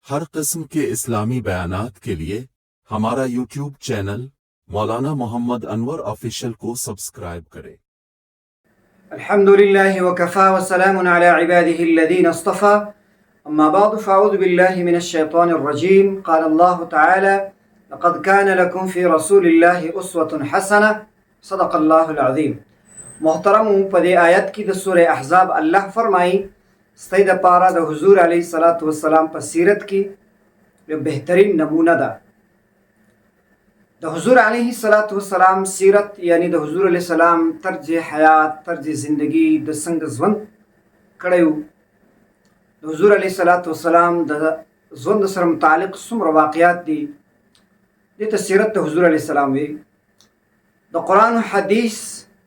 हर किस्म के इस्लामी बयानात के लिए हमारा यूट्यूब चैनल मौलाना मोहम्मद अनवर ऑफिशियल को सब्सक्राइब करें। अल्हम्दुलिल्लाहि वकफ़ा वस्सलामुन अला इबादिहि अल्लज़ीना इस्तफ़ा अम्मा बाद फ़अऊज़ु बिल्लाहि मिनश शैतानिर रजीम क़ाल अल्लाहु तआला लक़द कान लकुम फ़ी रसूलिल्लाहि उस्वतुन हसनह सदक़ल्लाहुल अज़ीम। मोहतरम पदे आयत की द सूरह अहज़ाब अल्लाह फरमाई स्ते द पारा द हुज़ूर अलैहिस्सलातु वस्सलाम पर सीरत की यो बेहतरीन नमूना दा। द हुज़ूर अलैहिस्सलातु वस्सलाम सीरत यानी द हुज़ूर अलैहिस्सलाम तर्ज हयात तर्ज ज़िंदगी द संग ज़वंद कड़यू द हुज़ूर अलैहिस्सलातु वस्सलाम द ज़वंद सर मुतालिक सुमर वाक़यात दी द सीरत द हुज़ूर अलैहिस्सलाम वे द कुरान हदीस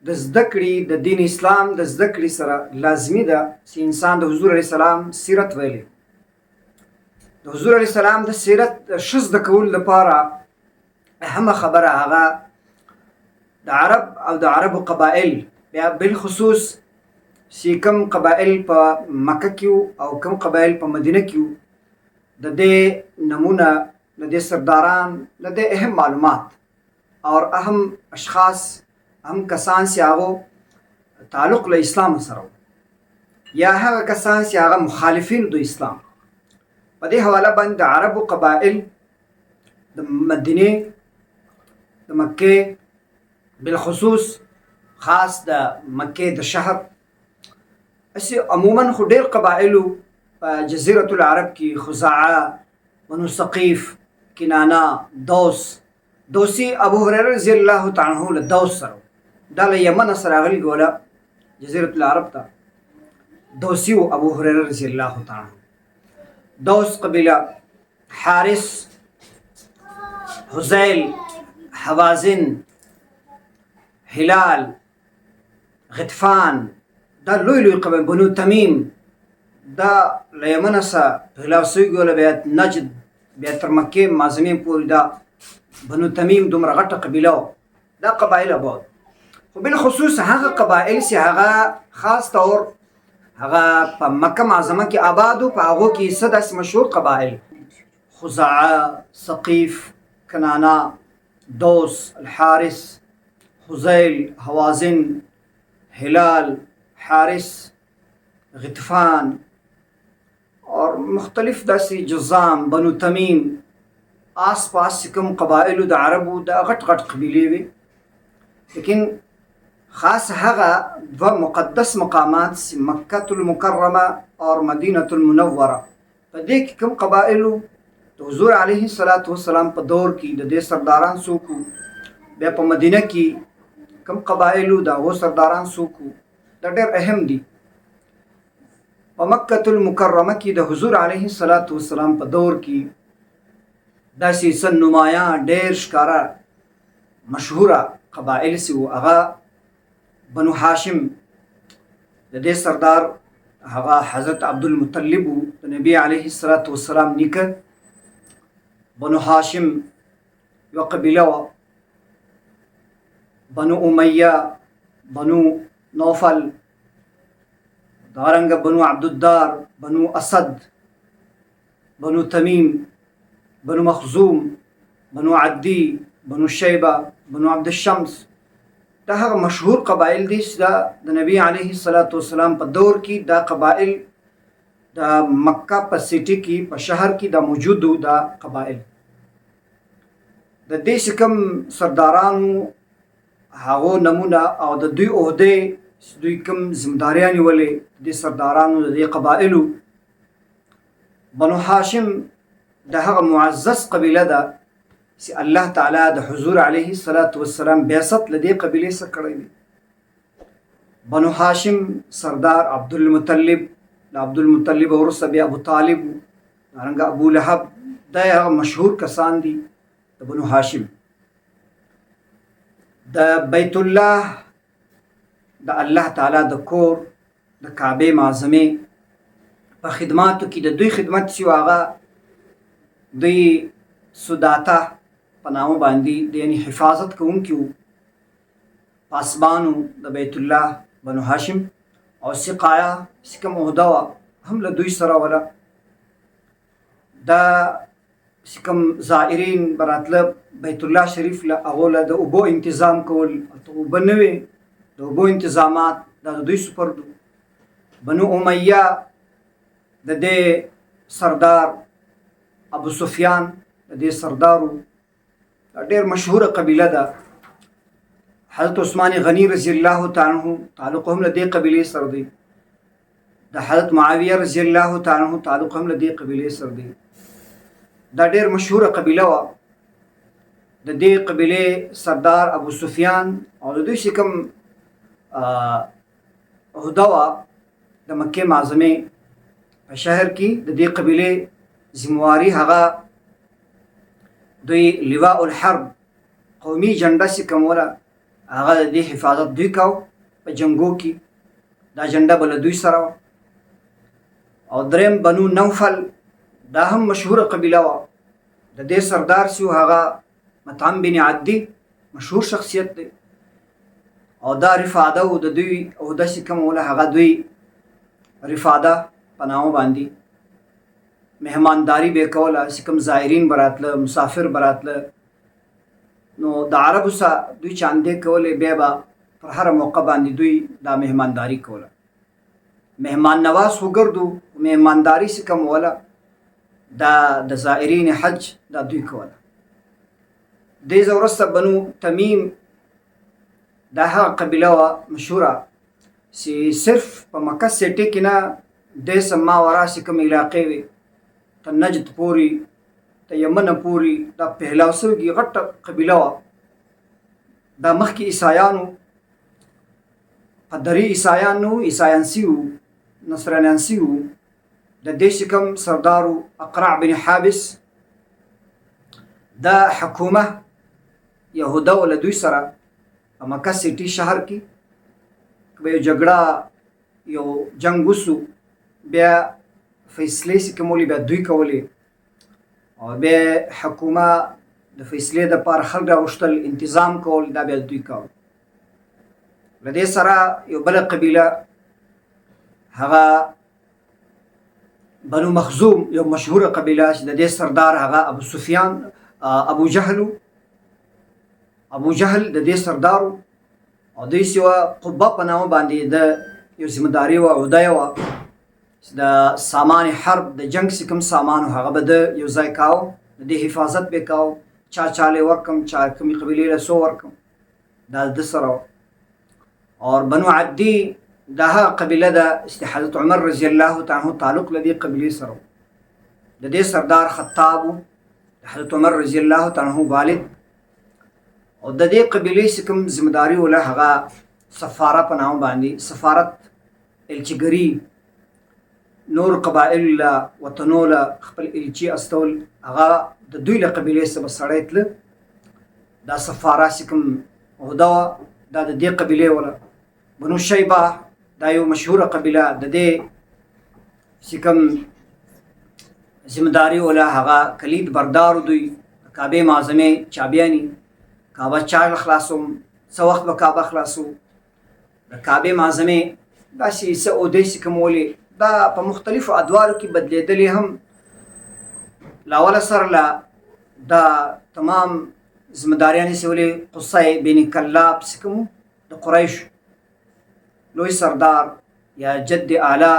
द ज़दकड़ी द दीन इस्लाम द ज़दकड़ी सरा लाज़मी दा सी इंसान द हुज़ूर अलैहिस्सलाम सीरत वेले द हुज़ूर अलैहिस्सलाम द सीरत शज़ द कौल द पारा अहम खबर आगा द अरब और द अरब कबाइल बिलखुसूस सी कम कबाइल पर मक्का क्यों और कम कबाइल पर मदीना क्यों द दे नमूना द दे सरदारान द दे अहम मालूमात और अहम अशखास अहम कसान से आगो ताल्लुक़ ल इस्लाम सरो या है कसान से आगा मुखालिफिन दो इस्लाम पदे हवाला बंद द अरब कबाइल द मदीने द मक्के बिलखुसूस ख़ास द मक्के द शहर ऐसे अमूमन खुडेर कबाइलू जज़ीरतुल अरब की खुज़ाआ बनु सक़ीफ़ किनाना दोसी अबू हुरैरा रज़ियल्लाहु तआला अन्हु ल दौस सरो दाल यमन सरागल गोला जज़ीरतुल अरब ता दोसी व अबू हुरैरा रज़ियल्लाहु तआला अन्हु दौस कबीला हारिस हुज़ैल हवाज़िन हिलाल ग़ितफ़ान दा लोई लोई कबील बनु तमीम दा यमन सा हिलासुई गोला बेत नजद बेत मक्के माज़मी पूरी दा बनु तमीम दुमरा गट्टा कबीला दा कबाइल बहुत बिलखुसूस हाँ कबाइल से हाँ ख़ास तौर हाँ मक्का माज़मा की आबाद पागो की सदस मशहूर कबाइल खुज़ाआ सक़ीफ़ कनाना दोस हारिस हुज़ैल हवाज़िन हिलाल हारिस ग़ितफ़ान और मुख्तलिफ दसी जुज़ाम बनु तमीम आस पास कम कबाइल द अरबू द गट गट कबीले वे लेकिन ख़ास हगा व मुक़द्दस मकामात से मक्कातुल मुकर्रमा और मदीनतुल मुनव्वरा पर देख कम कबाइलू तो हुज़ूर अलैहिस्सलातु वस्सलाम पर दौर की द दे सरदारान सूकू बे पर मदीना की कम कबाइलू दा वो सरदारान सूकू द डेर अहम दी व मक्कातुल मुकर्रमा की द हुज़ूर अलैहिस्सलातु वस्सलाम पर दौर की दासी सन नुमायाँ डेर शिकारा मशहूरा कबाइल से वो आगा बनु हाशिम द दे सरदार हवा हज़रत अब्दुल मुत्तलिब द नबी अलैहिस्सलातु वस्सलाम निकर बनु हाशिम व कबीला बनु उमैया बनु नौफल दारंग बनु अब्दुद्दार बनु असद बनु तमीम बनु मखजूम बनु अद्दी बनु शैबा बनु अब्दुशम्स दा मशहूर कबाइल दिस दा नबी अलैहिस्सलातु वस्सलाम पर दौर की दा कबाइल दा मक्का पर सिटी की पर शहर की दा मौजूद दा कबाइल द देश कम सरदारान हागो नमूना और द दुई ओहदे दुई कम जिम्मेदारियां वाले दे सरदारान दे कबाइलू बनु हाशिम दा मुअज़्ज़ज़ कबीला दा से अल्लाह ताला द हुज़ूर अलैहिस्सलातु वस्सलाम बेसत लदे कबीले से कड़े बनु हाशिम सरदार अब्दुल मुत्तलिब और सब अबू तालिब रंगा अबू लहब द मशहूर कसान दी द बनु हाशिम द बैतुल्लाह द अल्लाह ताला द कोर द काबे माज़मे पर खिदमत की द दुई खिदमत सी आगा दुई सुदाता पनाओ बांदी यानी हिफाजत को उनकी पासबानु द बैतुल्लाह बनु हाशिम और सिकाया सिकम उहदावा हम लदुई सरा वाला دا چې کوم زائرین براتله بیت الله شریف له هغو له د اوبو انتظام کول، هلته اوبه نه وې، د اوبو انتظامات دا د دوی سپرد و. بنو امیه د دې سردار ابو سفیان د دې سردار و. دا ډېر مشهوره قبیله ده. حضرت عثمان غنی رضی الله تعالی عنه تعلق هم له دې قبیلې سره دی. د حضرت معاویه رضی الله تعالی عنه تعلق هم له دې قبیلې سره دی. دا ډېر مشهوره قبیله وه. د دې قبیلې سردار ابو سفیان او د دوی چې کوم عهده وه د مکې معظمې په شهر کې د دې قبیلې ذمواري هغه دوی لواء الحرب قومي جنډه چې کوم وله هغه د دې حفاظت دوی کو په جنګو کې. دا جنډه به له دوی سره وه. او دریم بنو نوفل دا هم مشهوره قبیله وه. د دې سردار چې هغه مطعم بن عدي مشهور شخصیت دی. او دا رفاده و د دوی عهده چې کوم وله هغه دوی رفاده په نامه باندې مهمانداري به یې کوله. چې کوم زائرین به راتله، مسافر به راتله، نو د عربو سره دوی چاندې کولې، بیا به پر هره موقع باندې دوی دا مهمانداري کوله. مهمان نواز وګرځو. مهمانداري چې کوم وله دا د زائرین حج دا دوی کوله. دې ځای وروسته بنو تمیم دا هغه قبیله وه مشهوره چې صرف په مکه سیټي کې نه دې سما ورا چې کوم علاقې وې ته نجد پورې ته یمن پورې دا پهلاو سوي کې غټه قبیله وه. دا مخکې عیسایانو پدري عیسایان نو عیسایانسي وو، نصرانیانسي وو. د دې چې کوم سردارو اقرع بن حابس دا حکومه یهوده و له دوی سره په مکه سیټي شهر کې که به یو جګړه یو جنګ وسو بیا فیصلې چې کومولې بیا دوی کولې. او بیا حکومه د فیصلې دپاره خلک راوښتل، انتظام کول، دا بیا دوی کول. له دې سره یو بله قبیله هغه بنو مخزوم یو مشهوره قبیله چې د دې سردار هغه ابو سفیان ابو جهل ابو جهل د دې سردار او دوی چې وه قبه په نامه باندې د یو ذمهداري وه، عهده یې وه چې د سامان حرب د جنګ چې کوم سامان هغه به د یو ځای کاوه، د دې حفاظت به یې کاوه. چا چاله ورکم، چا کومې قبیلې له څو ورکم، دا د سره وه. اور بنو عدي دا هغه قبیله ده چې حضرت عمر رضی الله تعالی عنه تعلق له دې قبیلې سره و. د دې سردار خطاب و، د حضرت عمر رضی الله تعالی عنه والد. او د دې قبیلې چې کوم ذمهداري وله هغه سفاره په نامه باندې سفارت الچګري نور قبایل له وطنو له خپل الچي استول، هغه د دوی له قبیلې څخه به سړی تله. دا سفاره چې کوم عهده وه دا د دې قبیلې وله. بنو شیبه دا یو مشهوره قبیله، د دې چې کوم ذمهداري وله هغه کلید بردار دوی د کعبې معظمې چابیاني. کعبه چا خلاصوم، څه وخت به کعبه خلاصو. د کعبې معظمې داسې څه عهدې چې کوم ولې دا په مختلفو ادوارو کې بدلېدلې هم. له اوله سره له دا تمام ذمهداریانې چې ولې قصی بن کلاب چې کوم د قریشو لوی سردار یا جد اعلی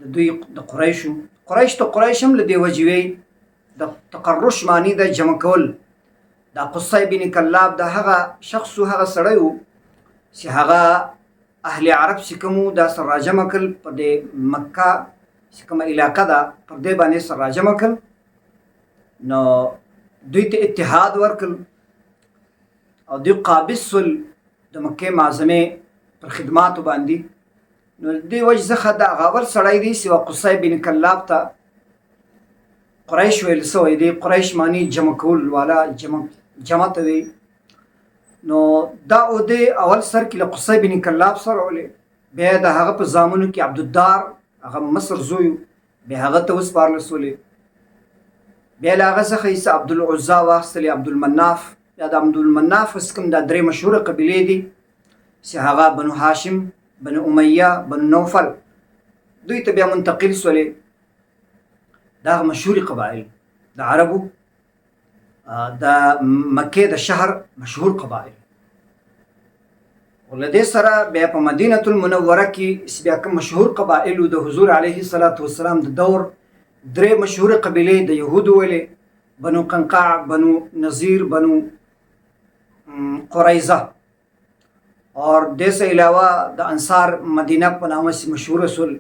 د دوی د قریشو. قریش ته قریش هم له دې وجې وی د تقرش معنی د جمع کول. دا قصی بن کلاب د هغه شخص و، هغه سړی و چې هغه اهل عرب چې کوم دا سره راجمع کړل په دې مکه چې کومه علاقه ده پر دې باندې سره راجمع کړل. نو دوی ته اتحاد ورکړل او دوی قابض شول د مکې معظمې پر خدماتو باندې. نو دې وجې څخه د هغه اول سړی دی چې قصی بن کلاب ته قریش ویل سوی دی. قریش معنی جمع کول والا، جمع ته وی. نو دا عهدې اول سر کې له قصی بن کلاب سره ولې، بیا د هغه په زامنو کې عبدالدار هغه مصر زوی بیا هغه ته وسپارل سولې. بیا له هغه څخه عیسی عبدالعزا واخیستلې، عبدالمناف. یا د عبدالمناف اوس کوم دا درې مشهوره قبیلې دي چې هغه بنو هاشم، بنو امیه، بنو نوفل، دوی ته بیا منتقل سولې. دا مشهوري قبایل د عربو د مکې د شهر مشهور قبایل. ولدې سره بیا په مدینه المنوره کې بیا کوم مشهور قبایل د حضور علیه السلام د دور درې مشهور قبیلې د یهودو ولې بنو قنقاع، بنو نذیر، بنو قریظه. اور دې سے علاوه د انصار مدینه په نامه مشهور رسول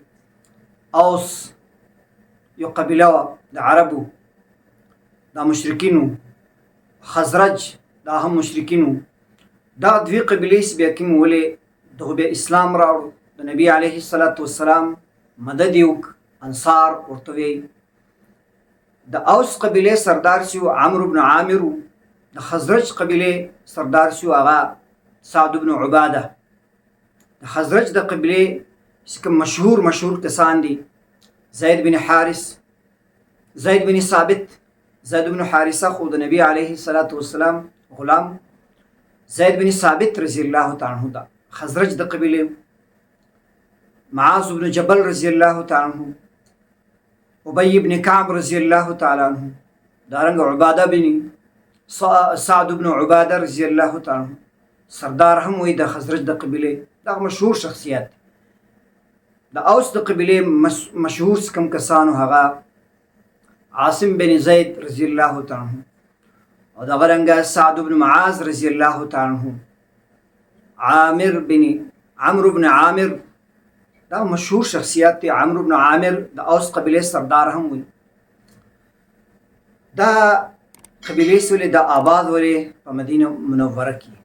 اوس یو قبیله د عربو دا مشرکینو، خزرج دا هم مشرکینو. دا دوی قبیلې چې بیا کوم ولې دغه بیا اسلام راوړ، د نبی علیه السلام مدد یې وکړ، انصار ورته وی. د اوس قبیلې سردار شو عمرو بن عامر، د خزرج قبیلې سردار شو هغه سعد بن عباده. د خزرج د قبیلې چې کوم مشهور کسان دي زید بن حارث، زید بن ثابت. زید بن حارثه خو د نبی علیه السلام غلام. زید بن ثابت رضی الله تعالی عنہ دا خزرج د قبیلې. معاذ بن جبل رضی الله تعالی عنہ، ابی بن کعب رضی الله تعالی عنہ، دارنګ عباده بن سعد بن عباده رضی الله تعالی عنہ سردار هم وي د خزرج د قبیلې. دا مشهور شخصیت. د اوس د قبیلې مشهور کم کسانو هغه عاصم بن زید رضی الله تعالی عنہ، او دغه رنګه سعد بن معاذ رضی الله تعالی عنہ، عمرو بن عامر. دا مشهور شخصیت دی. عمرو بن عامر د اوس قبیلې سردار هم وي. دا قبیلې سولې د آباد ولې په مدینه منوره کې.